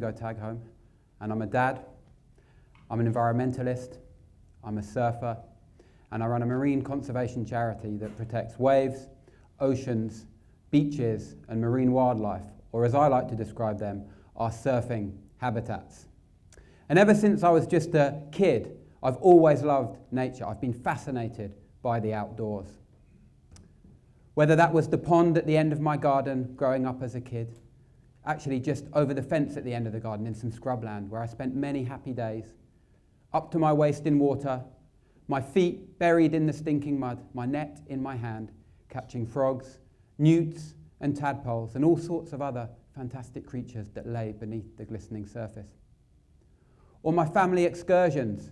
Hugo Tagholm, and I'm a dad, I'm an environmentalist, I'm a surfer, and I run a marine conservation charity that protects waves, oceans, beaches, and marine wildlife, or as I like to describe them, our surfing habitats. And ever since I was just a kid, I've always loved nature. I've been fascinated by the outdoors. Whether that was the pond at the end of my garden growing up as a kid, actually just over the fence at the end of the garden in some scrubland where I spent many happy days, up to my waist in water, my feet buried in the stinking mud, my net in my hand, catching frogs, newts and tadpoles and all sorts of other fantastic creatures that lay beneath the glistening surface. Or my family excursions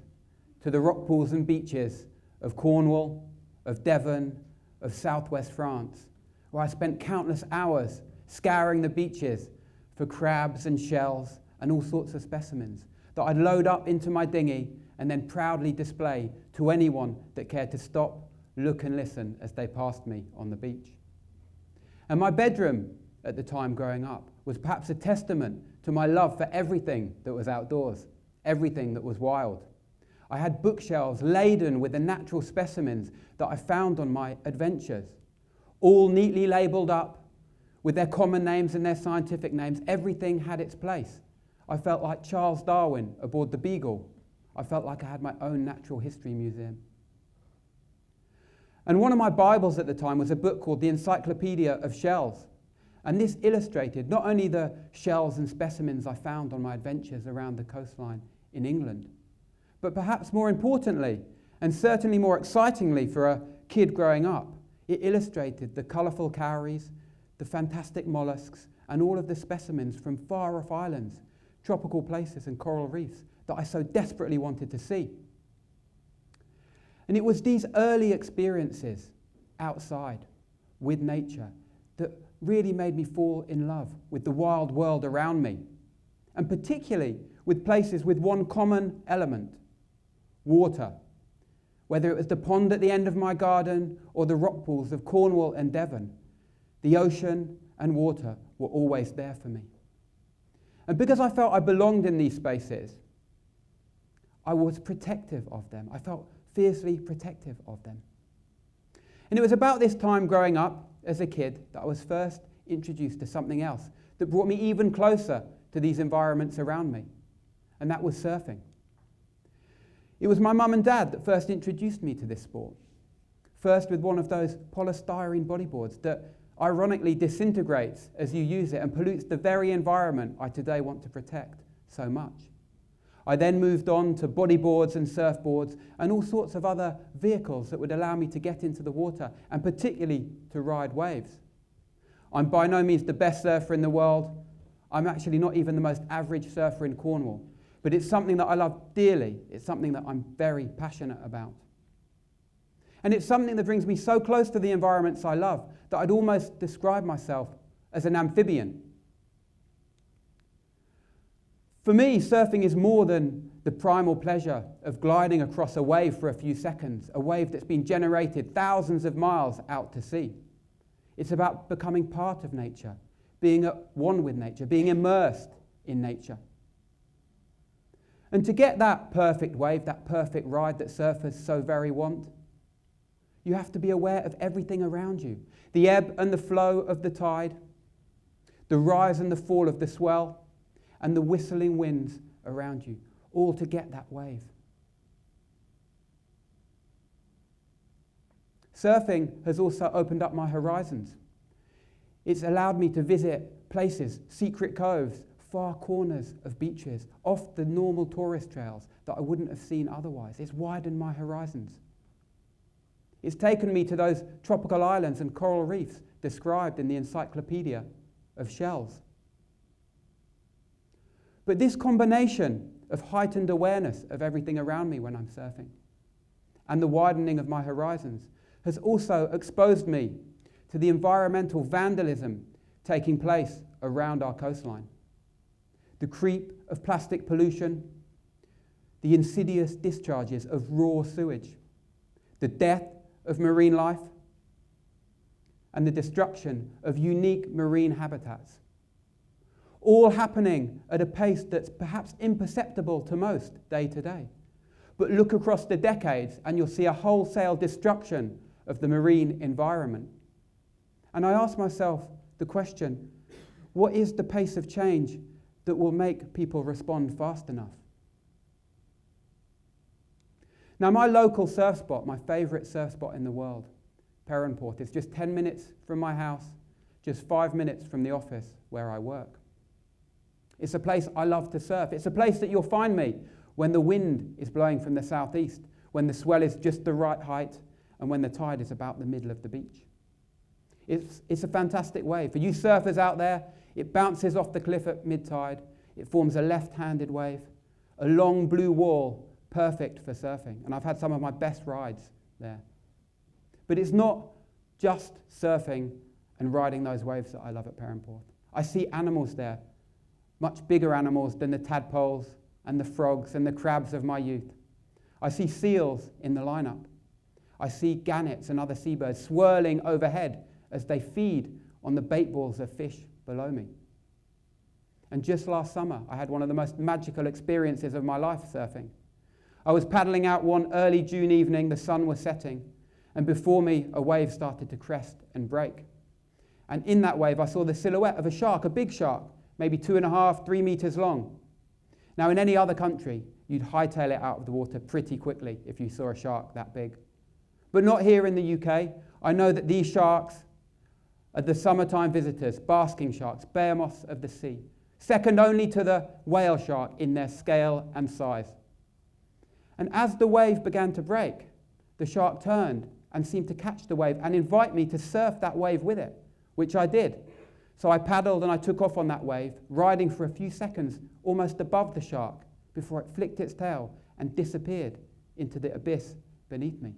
to the rock pools and beaches of Cornwall, of Devon, of southwest France, where I spent countless hours scouring the beaches for crabs and shells and all sorts of specimens that I'd load up into my dinghy and then proudly display to anyone that cared to stop, look and listen as they passed me on the beach. And my bedroom at the time growing up was perhaps a testament to my love for everything that was outdoors, everything that was wild. I had bookshelves laden with the natural specimens that I found on my adventures, all neatly labelled up with their common names and their scientific names. Everything had its place. I felt like Charles Darwin aboard the Beagle. I felt like I had my own natural history museum. And one of my Bibles at the time was a book called the Encyclopedia of Shells. And this illustrated not only the shells and specimens I found on my adventures around the coastline in England, but perhaps more importantly, and certainly more excitingly for a kid growing up, it illustrated the colourful cowries, the fantastic mollusks, and all of the specimens from far-off islands, tropical places and coral reefs that I so desperately wanted to see. And it was these early experiences outside with nature that really made me fall in love with the wild world around me, and particularly with places with one common element: water. Whether it was the pond at the end of my garden or the rock pools of Cornwall and Devon, the ocean and water were always there for me. And because I felt I belonged in these spaces, I was protective of them. I felt fiercely protective of them. And it was about this time growing up as a kid that I was first introduced to something else that brought me even closer to these environments around me, and that was surfing. It was my mum and dad that first introduced me to this sport. First with one of those polystyrene bodyboards that ironically disintegrates as you use it and pollutes the very environment I today want to protect so much. I then moved on to bodyboards and surfboards and all sorts of other vehicles that would allow me to get into the water and particularly to ride waves. I'm by no means the best surfer in the world. I'm actually not even the most average surfer in Cornwall. But it's something that I love dearly. It's something that I'm very passionate about. And it's something that brings me so close to the environments I love that I'd almost describe myself as an amphibian. For me, surfing is more than the primal pleasure of gliding across a wave for a few seconds, a wave that's been generated thousands of miles out to sea. It's about becoming part of nature, being at one with nature, being immersed in nature. And to get that perfect wave, that perfect ride that surfers so very want, you have to be aware of everything around you. The ebb and the flow of the tide, the rise and the fall of the swell, and the whistling winds around you, all to get that wave. Surfing has also opened up my horizons. It's allowed me to visit places, secret coves, far corners of beaches, off the normal tourist trails that I wouldn't have seen otherwise. It's widened my horizons. It's taken me to those tropical islands and coral reefs described in the Encyclopedia of Shells. But this combination of heightened awareness of everything around me when I'm surfing and the widening of my horizons has also exposed me to the environmental vandalism taking place around our coastline. The creep of plastic pollution, the insidious discharges of raw sewage, the death of marine life, and the destruction of unique marine habitats. all happening at a pace that's perhaps imperceptible to most day to day. But look across the decades and you'll see a wholesale destruction of the marine environment. And I ask myself the question, what is the pace of change that will make people respond fast enough? Now, my local surf spot, my favourite surf spot in the world, Perranporth, is just 10 minutes from my house, just 5 minutes from the office where I work. It's a place I love to surf. It's a place that you'll find me when the wind is blowing from the southeast, when the swell is just the right height, and when the tide is about the middle of the beach. It's a fantastic wave. For you surfers out there, it bounces off the cliff at mid-tide. It forms a left-handed wave, a long blue wall, perfect for surfing. And I've had some of my best rides there. But it's not just surfing and riding those waves that I love at Perranporth. I see animals there, much bigger animals than the tadpoles and the frogs and the crabs of my youth. I see seals in the lineup. I see gannets and other seabirds swirling overhead as they feed on the bait balls of fish below me. And just last summer, I had one of the most magical experiences of my life surfing. I was paddling out one early June evening, the sun was setting, and before me, a wave started to crest and break. And in that wave, I saw the silhouette of a shark, a big shark, maybe 2.5, 3 meters long. Now, in any other country, you'd hightail it out of the water pretty quickly if you saw a shark that big. But not here in the UK. I know that these sharks are the summertime visitors, basking sharks, behemoths of the sea, second only to the whale shark in their scale and size. And as the wave began to break, the shark turned and seemed to catch the wave and invite me to surf that wave with it, which I did. So I paddled and I took off on that wave, riding for a few seconds almost above the shark before it flicked its tail and disappeared into the abyss beneath me.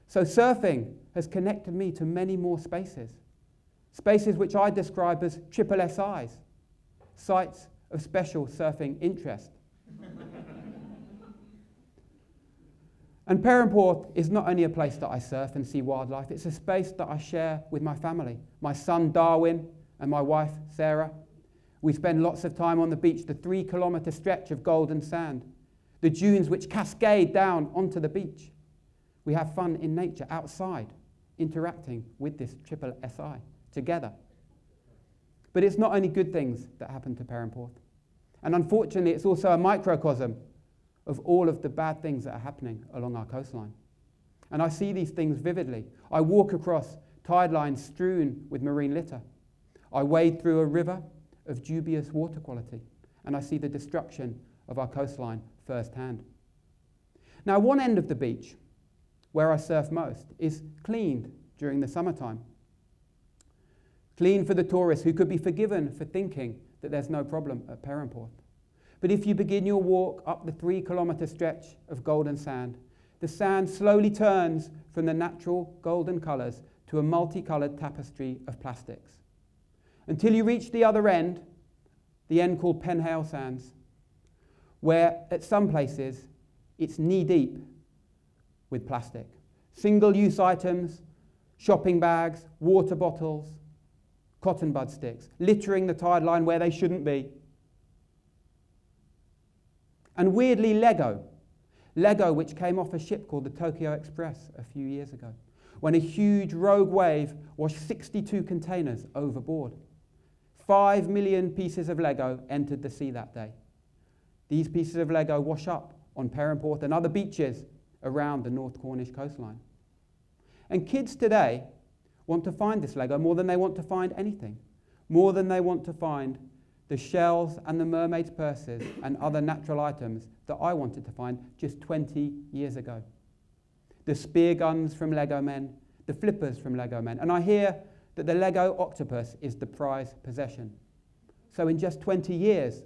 So surfing has connected me to many more spaces which I describe as triple SIs, sites of special surfing interest. And Perranporth is not only a place that I surf and see wildlife, it's a space that I share with my family, my son Darwin and my wife Sarah. We spend lots of time on the beach, the 3-kilometre stretch of golden sand, the dunes which cascade down onto the beach. We have fun in nature, outside, interacting with this triple SI together. But it's not only good things that happen to Perranporth. And unfortunately, it's also a microcosm of all of the bad things that are happening along our coastline. And I see these things vividly. I walk across tide lines strewn with marine litter. I wade through a river of dubious water quality, and I see the destruction of our coastline firsthand. Now, one end of the beach, where I surf most, is cleaned during the summertime. Clean for the tourists who could be forgiven for thinking that there's no problem at Perranporth. But if you begin your walk up the 3-kilometre stretch of golden sand, the sand slowly turns from the natural golden colours to a multicoloured tapestry of plastics. Until you reach the other end, the end called Penhale Sands, where at some places it's knee-deep with plastic. Single-use items, shopping bags, water bottles, cotton bud sticks, littering the tide line where they shouldn't be. And weirdly, Lego, which came off a ship called the Tokyo Express a few years ago, when a huge rogue wave washed 62 containers overboard. 5 million pieces of Lego entered the sea that day. These pieces of Lego wash up on Perranporth and other beaches around the North Cornish coastline. And kids today want to find this Lego more than they want to find anything, more than they want to find the shells and the mermaids' purses and other natural items that I wanted to find just 20 years ago. The spear guns from Lego Men, the flippers from Lego Men, and I hear that the Lego octopus is the prized possession. So in just 20 years,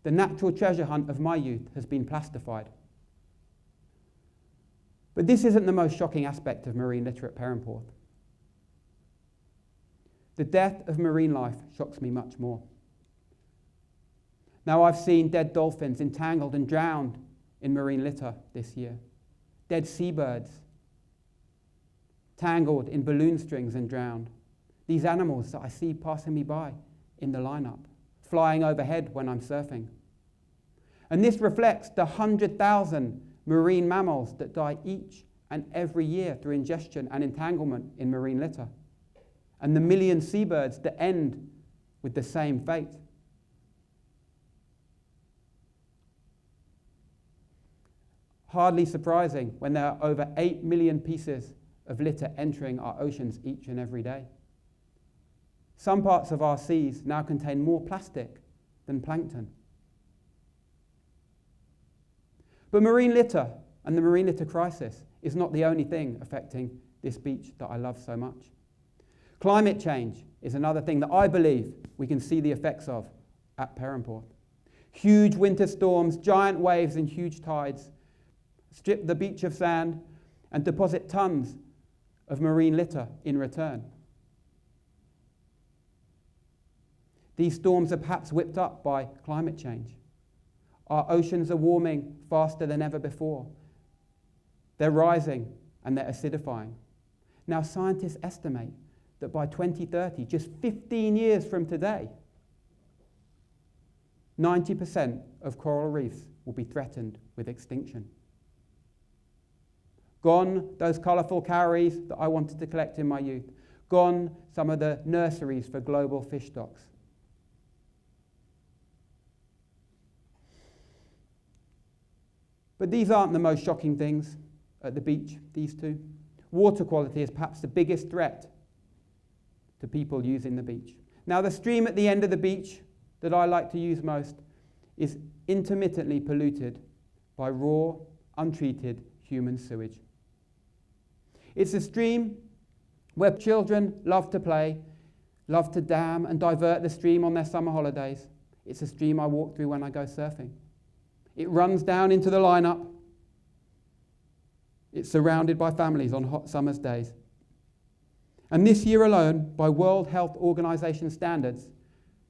the natural treasure hunt of my youth has been plastified. But this isn't the most shocking aspect of marine litter at Perranporth. The death of marine life shocks me much more. Now, I've seen dead dolphins entangled and drowned in marine litter this year. Dead seabirds tangled in balloon strings and drowned. these animals that I see passing me by in the lineup, flying overhead when I'm surfing. And this reflects the 100,000 marine mammals that die each and every year through ingestion and entanglement in marine litter, and the million seabirds that end with the same fate. Hardly surprising when there are over 8 million pieces of litter entering our oceans each and every day. Some parts of our seas now contain more plastic than plankton. But marine litter and the marine litter crisis is not the only thing affecting this beach that I love so much. Climate change is another thing that I believe we can see the effects of at Perranporth. Huge winter storms, giant waves and huge tides strip the beach of sand and deposit tons of marine litter in return. These storms are perhaps whipped up by climate change. Our oceans are warming faster than ever before. They're rising and they're acidifying. Now, scientists estimate that by 2030, just 15 years from today, 90% of coral reefs will be threatened with extinction. Gone those colourful cowries that I wanted to collect in my youth. Gone some of the nurseries for global fish stocks. But these aren't the most shocking things at the beach, these two. Water quality is perhaps the biggest threat to people using the beach. Now, the stream at the end of the beach that I like to use most is intermittently polluted by raw, untreated human sewage. It's a stream where children love to play, love to dam and divert the stream on their summer holidays. It's a stream I walk through when I go surfing. It runs down into the lineup. It's surrounded by families on hot summer's days. And this year alone, by World Health Organization standards,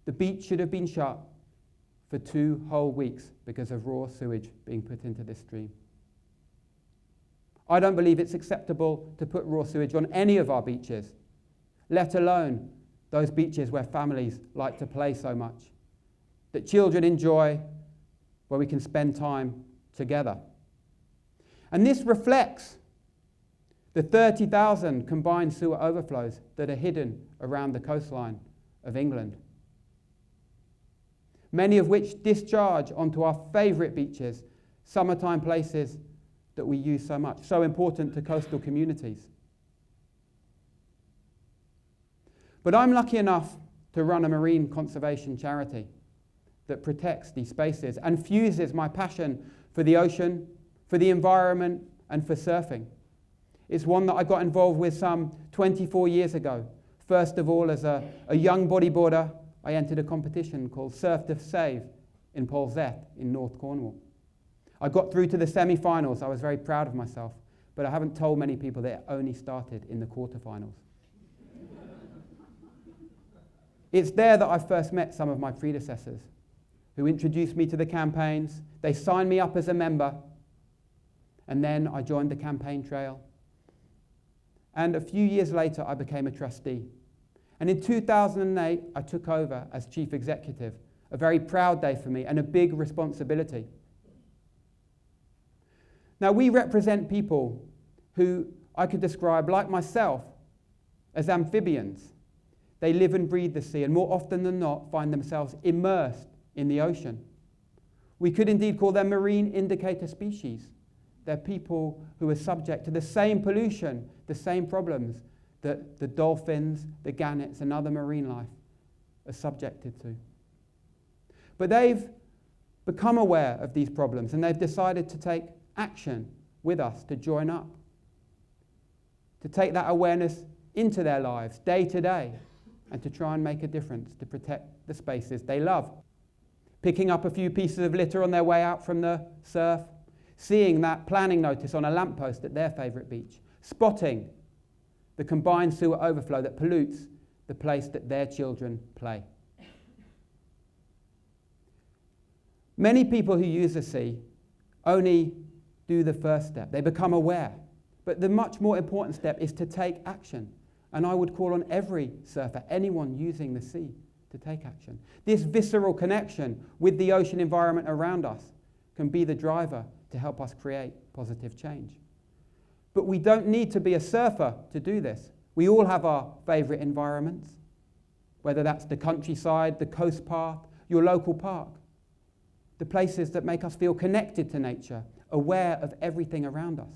the beach should have been shut for 2 whole weeks because of raw sewage being put into this stream. I don't believe it's acceptable to put raw sewage on any of our beaches, let alone those beaches where families like to play so much, that children enjoy, where we can spend time together. And this reflects the 30,000 combined sewer overflows that are hidden around the coastline of England, many of which discharge onto our favourite beaches, summertime places that we use so much, so important to coastal communities. But I'm lucky enough to run a marine conservation charity that protects these spaces and fuses my passion for the ocean, for the environment, and for surfing. It's one that I got involved with some 24 years ago. First of all, as a young bodyboarder, I entered a competition called Surf to Save in Polzeath in North Cornwall. I got through to the semi-finals. I was very proud of myself, but I haven't told many people that it only started in the quarterfinals. It's there that I first met some of my predecessors who introduced me to the campaigns. They signed me up as a member, and then I joined the campaign trail. And a few years later, I became a trustee. And in 2008, I took over as chief executive, a very proud day for me and a big responsibility. Now, we represent people who I could describe, like myself, as amphibians. They live and breathe the sea, and more often than not, find themselves immersed in the ocean. We could indeed call them marine indicator species. They're people who are subject to the same pollution, the same problems that the dolphins, the gannets, and other marine life are subjected to. But they've become aware of these problems, and they've decided to take action with us, to join up, to take that awareness into their lives day to day, and to try and make a difference to protect the spaces they love. Picking up a few pieces of litter on their way out from the surf, seeing that planning notice on a lamppost at their favourite beach, spotting the combined sewer overflow that pollutes the place that their children play. Many people who use the sea only do the first step. They become aware. But the much more important step is to take action And I would call on every surfer, anyone using the sea, to take action. This visceral connection with the ocean environment around us can be the driver to help us create positive change. But we don't need to be a surfer to do this. We all have our favourite environments, whether that's the countryside, the coast path, your local park, the places that make us feel connected to nature, aware of everything around us.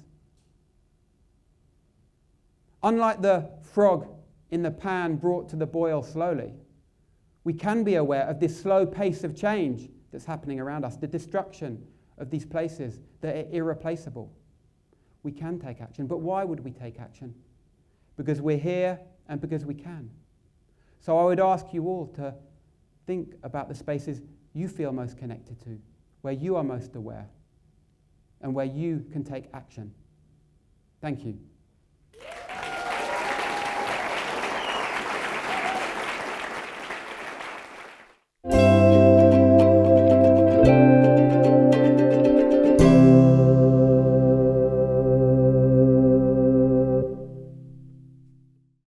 Unlike the frog in the pan brought to the boil slowly, we can be aware of this slow pace of change that's happening around us, the destruction of these places that are irreplaceable. We can take action, but why would we take action? Because we're here and because we can. So I would ask you all to think about the spaces you feel most connected to, where you are most aware, and where you can take action. Thank you.